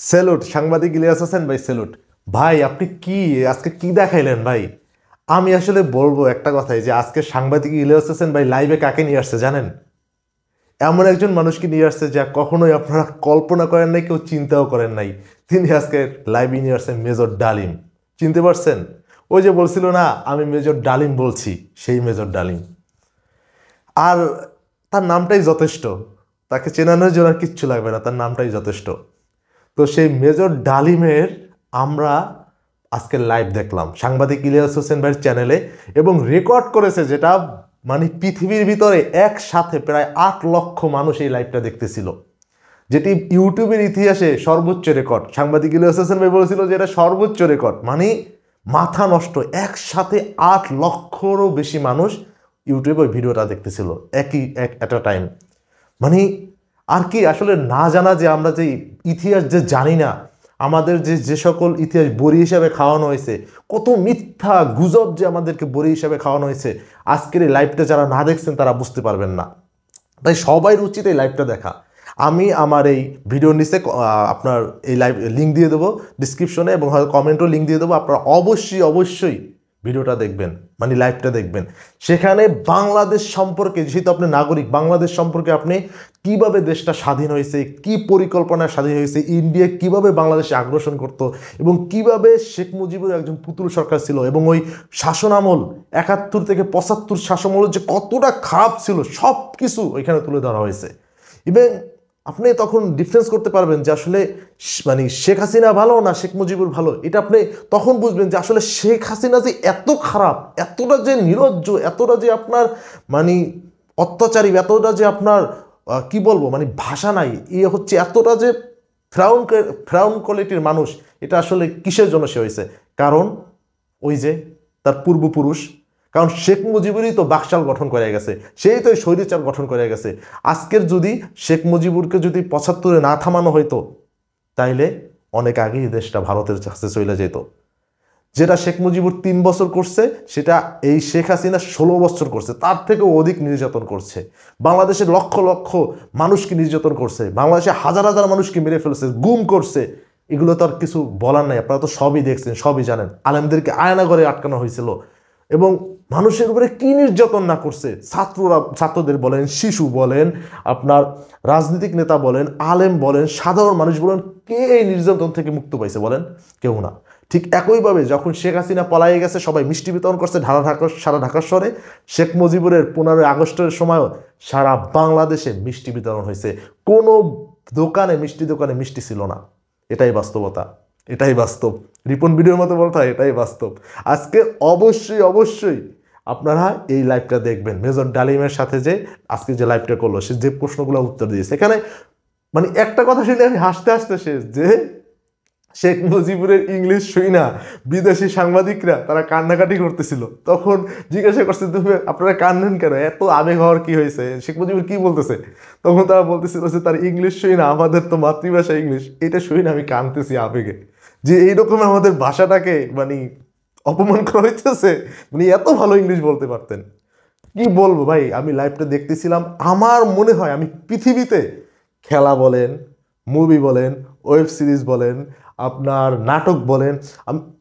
Salute সাংবাদিক ইলিয়াস হোসেন ভাই, salute ভাই। আপনি কি আজকে কি দেখাইলেন ভাই? আমি আসলে বলবো একটা কথাই যে আজকে সাংবাদিক ইলিয়াস হোসেন ভাই লাইভে কাকে নিয়ে আসছে জানেন? এমন একজন মানুষকে নিয়ে আসছে যা কখনোই আপনারা কল্পনা করেন নাই, কেউ চিন্তাও করেন নাই। তিনি আজকে লাইভে নিয়ে আসছেন মেজর ডালিম। চিনতে পারছেন? ওই যে বলছিল না আমি মেজর ডালিম বলছি, সেই মেজর ডালিম। আর তার নামটাই যথেষ্ট, তাকে চেনানোর জন্য আর কিচ্ছু লাগবে না, তার নামটাই যথেষ্ট। তো সেই মেজর ডালিমের আমরা আজকে লাইভ দেখলাম সাংবাদিক ইলিয়াস হোসেন ভাইয়ের চ্যানেলে, এবং রেকর্ড করেছে, যেটা মানে পৃথিবীর ভিতরে একসাথে প্রায় 8 লক্ষ মানুষ এই লাইভটা দেখতেছিল, যেটি ইউটিউবের ইতিহাসে সর্বোচ্চ রেকর্ড। সাংবাদিক ইলিয়াস হোসেন ভাই বলেছিল যে এটা সর্বোচ্চ রেকর্ড, মানে মাথা নষ্ট। একসাথে 8 লক্ষরও বেশি মানুষ ইউটিউবে ওই ভিডিওটা দেখতেছিল এট আ টাইম। মানে আর কি আসলে না জানা যে আমরা যে ইতিহাস যে জানি না, আমাদের যে সকল ইতিহাস বড়ি হিসাবে খাওয়ানো হয়েছে, কত মিথ্যা গুজব যে আমাদেরকে বড়ি হিসাবে খাওয়ানো হয়েছে, আজকের এই লাইভটা যারা না দেখছেন তারা বুঝতে পারবেন না। তাই সবাই উচিত এই লাইভটা দেখা। আমি আমার এই ভিডিওর নিচে আপনার এই লাইভ লিঙ্ক দিয়ে দেবো ডিসক্রিপশনে, এবং হয়তো কমেন্টও লিঙ্ক দিয়ে দেবো। আপনারা অবশ্যই অবশ্যই ভিডিওটা দেখবেন, মানে লাইভটা দেখবেন। সেখানে বাংলাদেশ সম্পর্কে, যেহেতু আপনি নাগরিক, বাংলাদেশ সম্পর্কে আপনি কিভাবে দেশটা স্বাধীন হয়েছে, কি পরিকল্পনায় স্বাধীন হয়েছে, ইন্ডিয়া কিভাবে বাংলাদেশে আগ্রাসন করত, এবং কিভাবে শেখ মুজিবুর একজন পুতুল সরকার ছিল, এবং ওই শাসনামল 71 থেকে 75 শাসনামল যে কতটা খারাপ ছিল, সব কিছু ওইখানে তুলে ধরা হয়েছে। এবং আপনি তখন ডিফারেন্স করতে পারবেন যে আসলে মানে শেখ হাসিনা ভালো না শেখ মুজিবুর ভালো। এটা আপনি তখন বুঝবেন যে আসলে শেখ হাসিনা যে এত খারাপ, এতটা যে নির্লজ্জ, এতটা যে আপনার মানে অত্যাচারী, এতটা যে আপনার কি বলবো, মানে ভাষা নাই, এ হচ্ছে এতটা যে ফ্রাউন কোয়ালিটির মানুষ। এটা আসলে কিসের জন্য সে হয়েছে? কারণ ওই যে তার পূর্বপুরুষ। কারণ শেখ মুজিবুরই তো বাকশাল গঠন করে গেছে, সেই তো স্বৈরাচার গঠন করে গেছে। আজকের যদি শেখ মুজিবুরকে যদি 75-এ না থামানো হইতো, তাইলে অনেক আগেই দেশটা ভারতের কাছে চলে যেত। যেটা শেখ মুজিবুর 3 বছর করছে, সেটা এই শেখ হাসিনা 16 বছর করছে, তার থেকেও অধিক নির্যাতন করছে। বাংলাদেশের লক্ষ লক্ষ মানুষকে নির্যাতন করছে, বাংলাদেশে হাজার হাজার মানুষকে মেরে ফেলছে, গুম করছে। এগুলো তো আর কিছু বলার নাই, আপনারা তো সবই দেখছেন, সবই জানেন। আলেমদেরকে আয়নাঘরে আটকানো হয়েছিল, এবং মানুষের উপরে কি নির্যাতন না করছে। ছাত্রদের বলেন, শিশু বলেন, আপনার রাজনৈতিক নেতা বলেন, আলেম বলেন, সাধারণ মানুষ বলেন, কে এই নির্যাতন থেকে মুক্ত পাইছে বলেন? কেউ না। ঠিক একইভাবে যখন শেখ হাসিনা পলাইয়ে গেছে, সবাই মিষ্টি বিতরণ করছে সারা ঢাকা শহরে। শেখ মুজিবুরের 15ই আগস্টের সময়ও সারা বাংলাদেশে মিষ্টি বিতরণ হয়েছে। কোনো দোকানে মিষ্টি ছিল না। এটাই বাস্তবতা, এটাই বাস্তব। রিপন ভিডিওর মতো বলতে হয়, এটাই বাস্তব। আজকে অবশ্যই অবশ্যই আপনারা এই লাইভটা দেখবেন। মেজর ডালিমের সাথে যে আজকে যে লাইভটা করলো, সে যে প্রশ্নগুলো উত্তর দিয়েছে, এখানে মানে একটা কথা শুনে আমি হাসতে হাসতে শেষ, যে শেখ মুজিবুরের ইংলিশ শুই না বিদেশি সাংবাদিকরা তারা কান্নাকাটি করতেছিল। তখন জিজ্ঞাসা করছে, তুমি আপনারা কান্দেন কেন, এত আবেগ হওয়ার কি হয়েছে, শেখ মুজিবুর কি বলতেছে? তখন তারা বলতেছিল যে তার ইংলিশ শুই না, আমাদের তো মাতৃভাষা ইংলিশ, এটা শুই না, আমি কাঁদতেছি আবেগে, যে এইরকম আমাদের ভাষাটাকে মানে অপমান করা হইতেছে। মানে এত ভালো ইংলিশ বলতে পারতেন। কি বলবো ভাই, আমি লাইভটা দেখতেছিলাম, আমার মনে হয় আমি পৃথিবীতে খেলা বলেন, মুভি বলেন, ওয়েব সিরিজ বলেন, আপনার নাটক বলেন,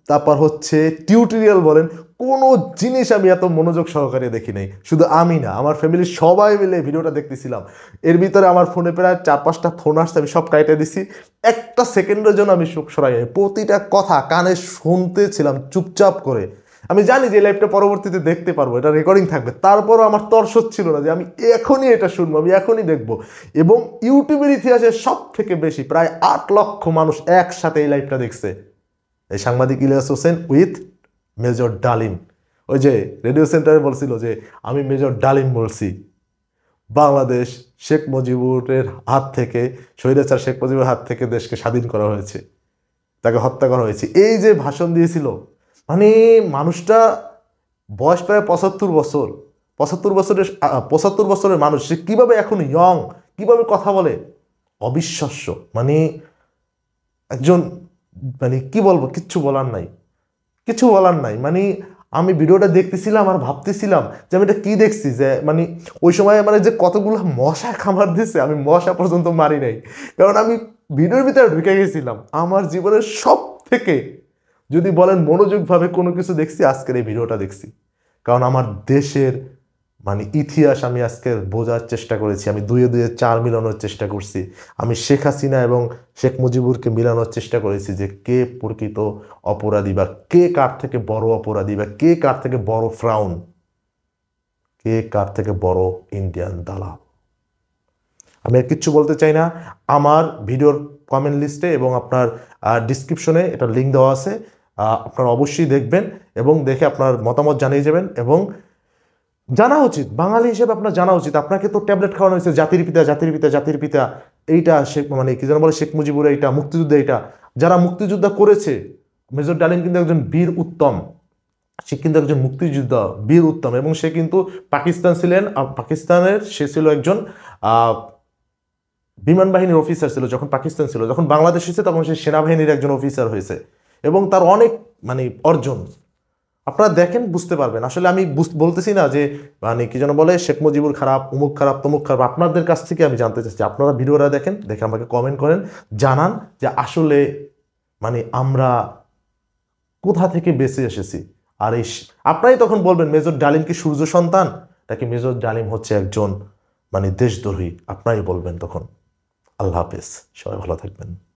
তারপর হচ্ছে টিউটোরিয়াল বলেন, কোনো জিনিস আমি এত মনোযোগ সহকারে দেখি নাই। শুধু আমি না, আমার ফ্যামিলির সবাই মিলে ভিডিওটা দেখতেছিলাম। এর ভিতরে আমার ফোনে প্রায় 4-5টা ফোন আসছে, আমি সব কাইটে দিছি। একটা সেকেন্ডের জন্য আমি চোখ সরাই নাই, প্রতিটা কথা কানে শুনতেছিলাম চুপচাপ করে। আমি জানি যে লাইভটা পরবর্তীতে দেখতে পারবো, এটা রেকর্ডিং থাকবে, তারপরও আমার তর্স ছিল না যে আমি এখনই এটা শুনবো, আমি এখনই দেখবো। এবং ইউটিউবের ইতিহাসে সব থেকে বেশি প্রায় 8 লক্ষ মানুষ একসাথে এই লাইভটা দেখছে। এই সাংবাদিক ইলিয়াস হোসেন উইথ মেজর ডালিম। ওই যে রেডিও সেন্টারে বলছিল যে আমি মেজর ডালিম বলছি, বাংলাদেশ শেখ মুজিবুরের হাত থেকে, স্বৈরাচার শেখ মুজিবুরের হাত থেকে দেশকে স্বাধীন করা হয়েছে, তাকে হত্যা করা হয়েছে। এই যে ভাষণ দিয়েছিল, মানে মানুষটা বয়স প্রায় 75 বছর, 75 বছরের মানুষ, সে কীভাবে এখন ইয়ং, কীভাবে কথা বলে, অবিশ্বাস্য। মানে একজন, মানে কি বলবো, কিচ্ছু বলার নাই, কিছু বলার নাই। মানে আমি ভিডিওটা দেখতেছিলাম আর ভাবতেছিলাম যে আমি এটা কি দেখছি, যে মানে ওই সময় মানে যে কতগুলো মশা খামার দিচ্ছে, আমি মশা পর্যন্ত মারি নাই, কারণ আমি ভিডিওর ভিতরে ঢুকে গেছিলাম। আমার জীবনের সব থেকে যদি বলেন মনোযোগভাবে কোনো কিছু দেখছি, আজকের এই ভিডিওটা দেখছি। কারণ আমার দেশের মানে ইতিহাস আমি আজকে বোঝার চেষ্টা করেছি, আমি দুয়ে দুয়ে চার মিলানোর চেষ্টা করছি, আমি শেখ হাসিনা এবং শেখ মুজিবুরকে মিলানোর চেষ্টা করেছি যে কে প্রকৃত অপরাধী, বা কে কার থেকে বড় অপরাধী, বা কে কার থেকে বড় ফ্রাউন, কে কার থেকে বড় ইন্ডিয়ান দালাল। আমি আর কিচ্ছু বলতে চাই না। আমার ভিডিওর কমেন্ট লিস্টে এবং আপনার ডিসক্রিপশনে এটা লিঙ্ক দেওয়া আছে, আপনারা অবশ্যই দেখবেন এবং দেখে আপনার মতামত জানিয়ে যাবেন। এবং জানা উচিত, বাঙালি হিসেবে আপনার জানা উচিত, আপনাকে তো ট্যাবলেট খাওয়ানো হয়েছে জাতির পিতা জাতির পিতা জাতির পিতা, এইটা শেখ মানে কি যেন বলে শেখ মুজিবুর, এইটা মুক্তিযুদ্ধ, এইটা যারা মুক্তিযুদ্ধ করেছে, মেজর ডালিম কিন্তু একজন বীর উত্তম, সে কিন্তু একজন মুক্তিযোদ্ধা বীর উত্তম, এবং সে কিন্তু পাকিস্তান ছিলেন, পাকিস্তানের সে ছিল একজন বিমান বাহিনীর অফিসার ছিল যখন পাকিস্তান ছিল, যখন বাংলাদেশ এসেছে তখন সে সেনাবাহিনীর একজন অফিসার হয়েছে, এবং তার অনেক মানে অর্জন আপনারা দেখেন বুঝতে পারবেন। আসলে আমি বলতেছি না যে মানে কি যেন বলে শেখ মুজিবুর খারাপ, অমুক খারাপ, তমুক খারাপ, আপনাদের কাছ থেকে আমি জানতে চাচ্ছি, আপনারা ভিডিওটা দেখেন, দেখে আমাকে কমেন্ট করেন, জানান যে আসলে মানে আমরা কোথা থেকে বেঁচে এসেছি। আর এই আপনারাই তখন বলবেন মেজর ডালিম কি সূর্য সন্তান, নাকি মেজর ডালিম হচ্ছে একজন মানে দেশদ্রোহী, আপনারাই বলবেন তখন। আল্লাহ হাফেজ, সবাই ভালো থাকবেন।